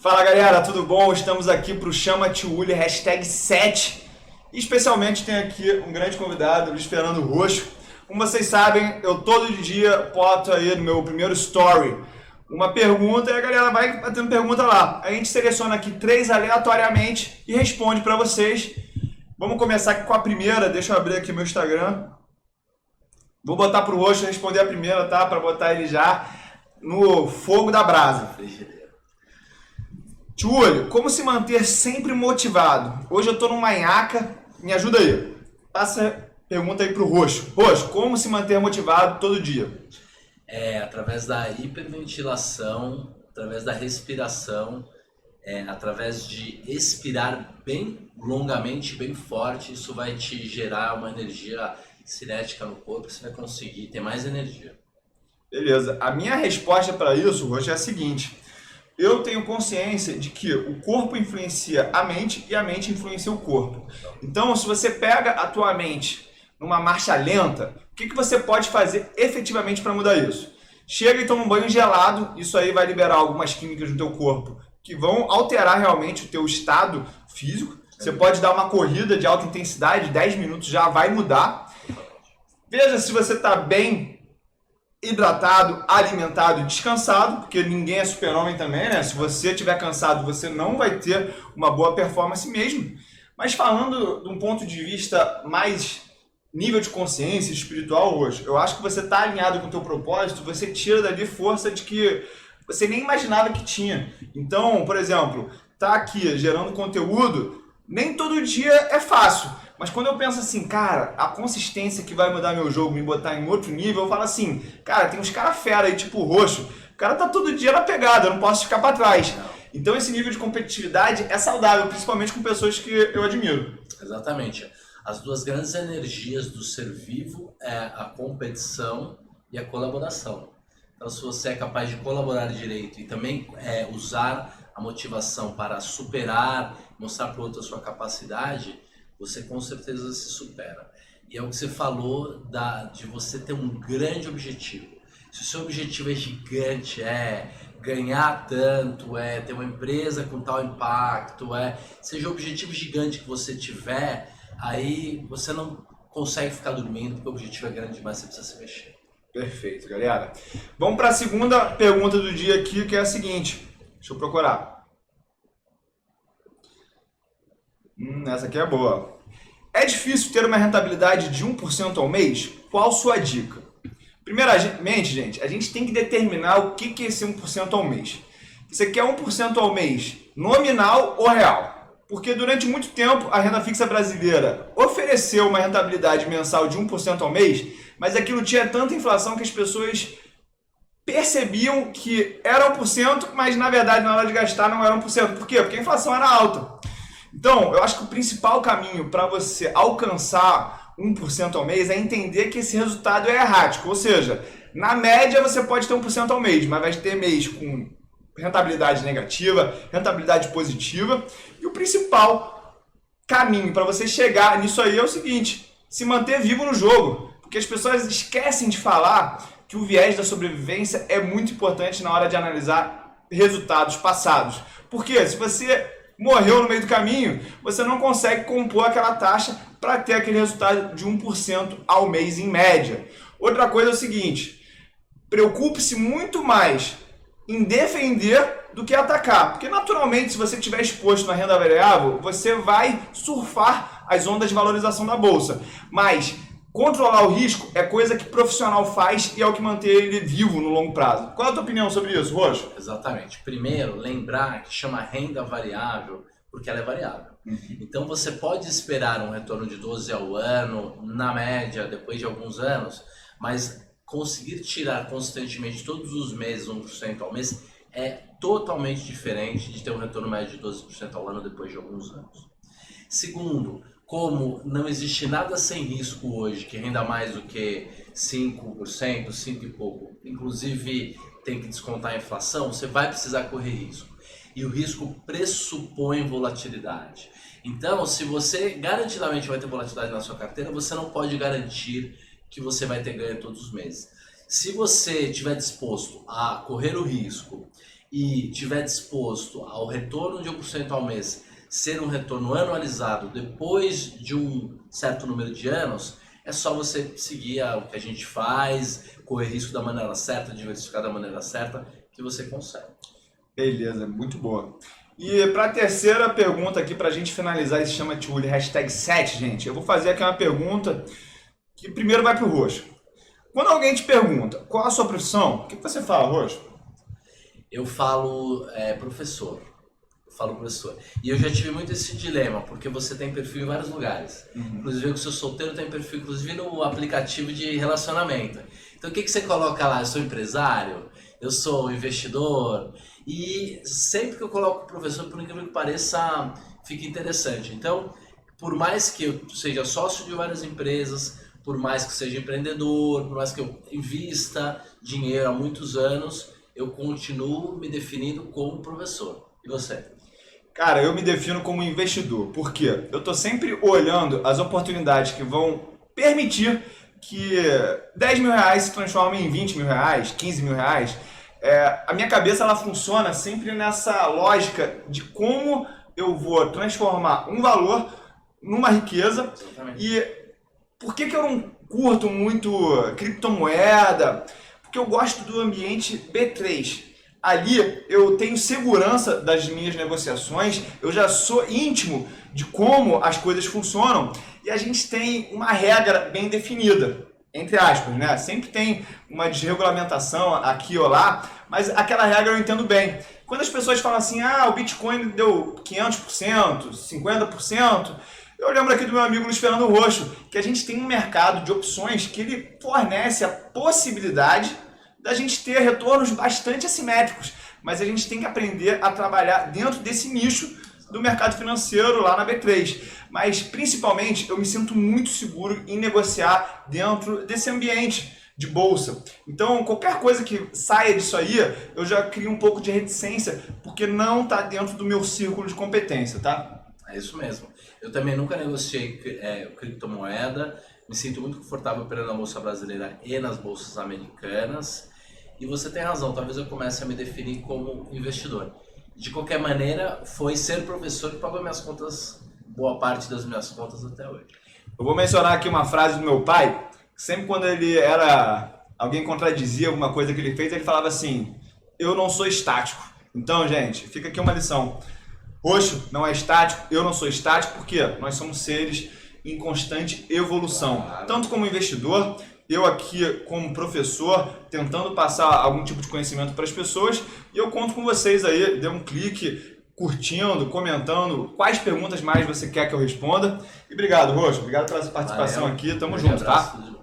Fala galera, tudo bom? Estamos aqui para o Chama Tiúli, #7. E especialmente tem aqui um grande convidado, Luiz Fernando Roxo. Como vocês sabem, eu todo dia boto aí no meu primeiro story uma pergunta e a galera vai batendo pergunta lá. A gente seleciona aqui 3 aleatoriamente e responde para vocês. Vamos começar aqui com a primeira, deixa eu abrir aqui meu Instagram. Vou botar pro Roxo responder a primeira, tá? Para botar ele já no fogo da brasa. Tiúlio, como se manter sempre motivado? Hoje eu tô numa nhaca, me ajuda aí. Passa a pergunta aí pro Roxo. Roxo, como se manter motivado todo dia? Através da hiperventilação, através da respiração, através de expirar bem longamente, bem forte. Isso vai te gerar uma energia cinética no corpo, você vai conseguir ter mais energia. Beleza. A minha resposta para isso, Roxo, é a seguinte. Eu tenho consciência de que o corpo influencia a mente e a mente influencia o corpo. Então, se você pega a tua mente numa marcha lenta, o que você pode fazer efetivamente para mudar isso? Chega e toma um banho gelado, isso aí vai liberar algumas químicas no teu corpo que vão alterar realmente o teu estado físico. Você pode dar uma corrida de alta intensidade, 10 minutos já vai mudar. Veja se você está bem hidratado, alimentado e descansado, porque ninguém é super-homem também, né? Se você estiver cansado, você não vai ter uma boa performance mesmo. Mas falando de um ponto de vista mais nível de consciência espiritual hoje, eu acho que você está alinhado com o teu propósito, você tira dali força de que você nem imaginava que tinha. Então, por exemplo, tá aqui gerando conteúdo, nem todo dia é fácil. Mas quando eu penso assim, cara, a consistência que vai mudar meu jogo, me botar em outro nível, eu falo assim, cara, tem uns caras fera aí, tipo o Roxo, o cara tá todo dia na pegada, eu não posso ficar para trás. Então esse nível de competitividade é saudável, principalmente com pessoas que eu admiro. Exatamente. As duas grandes energias do ser vivo é a competição e a colaboração. Então se você é capaz de colaborar direito e também usar a motivação para superar, mostrar para o outro a sua capacidade, você com certeza se supera. E é o que você falou de você ter um grande objetivo. Se o seu objetivo é gigante, ganhar tanto, ter uma empresa com tal impacto, seja o objetivo gigante que você tiver, aí você não consegue ficar dormindo porque o objetivo é grande demais, você precisa se mexer. Perfeito, galera. Vamos para a segunda pergunta do dia aqui, que é a seguinte. Deixa eu procurar. Essa aqui é boa. É difícil ter uma rentabilidade de 1% ao mês? Qual sua dica? Primeiramente, gente, a gente tem que determinar o que é esse 1% ao mês. Você quer 1% ao mês nominal ou real? Porque durante muito tempo a renda fixa brasileira ofereceu uma rentabilidade mensal de 1% ao mês, mas aquilo tinha tanta inflação que as pessoas percebiam que era 1%, mas na verdade na hora de gastar não era 1%. Por quê? Porque a inflação era alta. Então, eu acho que o principal caminho para você alcançar 1% ao mês é entender que esse resultado é errático. Ou seja, na média você pode ter 1% ao mês, mas vai ter mês com rentabilidade negativa, rentabilidade positiva. E o principal caminho para você chegar nisso aí é o seguinte, se manter vivo no jogo. Porque as pessoas esquecem de falar que o viés da sobrevivência é muito importante na hora de analisar resultados passados. Porque se você morreu no meio do caminho, você não consegue compor aquela taxa para ter aquele resultado de 1% ao mês em média. Outra coisa é o seguinte, preocupe-se muito mais em defender do que atacar, porque naturalmente se você estiver exposto na renda variável, você vai surfar as ondas de valorização da bolsa, mas controlar o risco é coisa que profissional faz e é o que mantém ele vivo no longo prazo. Qual é a tua opinião sobre isso, Roxo? Exatamente. Primeiro, lembrar que chama renda variável porque ela é variável. Então você pode esperar um retorno de 12 ao ano, na média, depois de alguns anos, mas conseguir tirar constantemente todos os meses 1% ao mês é totalmente diferente de ter um retorno médio de 12% ao ano depois de alguns anos. Segundo, como não existe nada sem risco hoje que renda mais do que 5%, 5 e pouco, inclusive tem que descontar a inflação, você vai precisar correr risco. E o risco pressupõe volatilidade. Então, se você garantidamente vai ter volatilidade na sua carteira, você não pode garantir que você vai ter ganho todos os meses. Se você estiver disposto a correr o risco e tiver disposto ao retorno de 1% ao mês ser um retorno anualizado depois de um certo número de anos, é só você seguir o que a gente faz, correr risco da maneira certa, diversificar da maneira certa, que você consegue. Beleza, muito boa. E para a terceira pergunta aqui, para a gente finalizar esse Chama Tchuli, #7, gente, eu vou fazer aqui uma pergunta que primeiro vai para o Roxo. Quando alguém te pergunta qual a sua profissão, o que você fala, Roxo? Eu falo professor. E eu já tive muito esse dilema, porque você tem perfil em vários lugares. Inclusive, eu que sou solteiro, tenho perfil, inclusive, no aplicativo de relacionamento. Então, o que você coloca lá? Eu sou empresário, eu sou investidor. E sempre que eu coloco professor, por incrível que pareça, fica interessante. Então, por mais que eu seja sócio de várias empresas, por mais que seja empreendedor, por mais que eu invista dinheiro há muitos anos, eu continuo me definindo como professor. E você? Cara, eu me defino como investidor. Por quê? Eu estou sempre olhando as oportunidades que vão permitir que 10 mil reais se transformem em 20 mil reais, 15 mil reais. A minha cabeça ela funciona sempre nessa lógica de como eu vou transformar um valor numa riqueza. Exatamente. E por que eu não curto muito criptomoeda? Porque eu gosto do ambiente B3. Ali eu tenho segurança das minhas negociações, eu já sou íntimo de como as coisas funcionam e a gente tem uma regra bem definida, entre aspas, né? Sempre tem uma desregulamentação aqui ou lá, mas aquela regra eu entendo bem. Quando as pessoas falam assim, o Bitcoin deu 500%, 50%, eu lembro aqui do meu amigo Luiz Fernando Roxo, que a gente tem um mercado de opções que ele fornece a possibilidade da gente ter retornos bastante assimétricos, mas a gente tem que aprender a trabalhar dentro desse nicho do mercado financeiro lá na B3. Mas principalmente eu me sinto muito seguro em negociar dentro desse ambiente de bolsa. Então qualquer coisa que saia disso aí, eu já crio um pouco de reticência, porque não está dentro do meu círculo de competência, tá? É isso mesmo. Eu também nunca negociei criptomoeda, me sinto muito confortável operando na Bolsa Brasileira e nas bolsas americanas. E você tem razão, talvez eu comece a me definir como investidor. De qualquer maneira, foi ser professor que pagou minhas contas, boa parte das minhas contas até hoje. Eu vou mencionar aqui uma frase do meu pai, sempre quando alguém contradizia alguma coisa que ele fez, ele falava assim, eu não sou estático. Então, gente, fica aqui uma lição. Roxo não é estático, eu não sou estático, porque nós somos seres em constante evolução. Claro. Tanto como investidor, eu aqui como professor, tentando passar algum tipo de conhecimento para as pessoas, e eu conto com vocês aí, dê um clique, curtindo, comentando quais perguntas mais você quer que eu responda. E obrigado, Roxo, obrigado pela sua participação aqui, tamo junto, tá?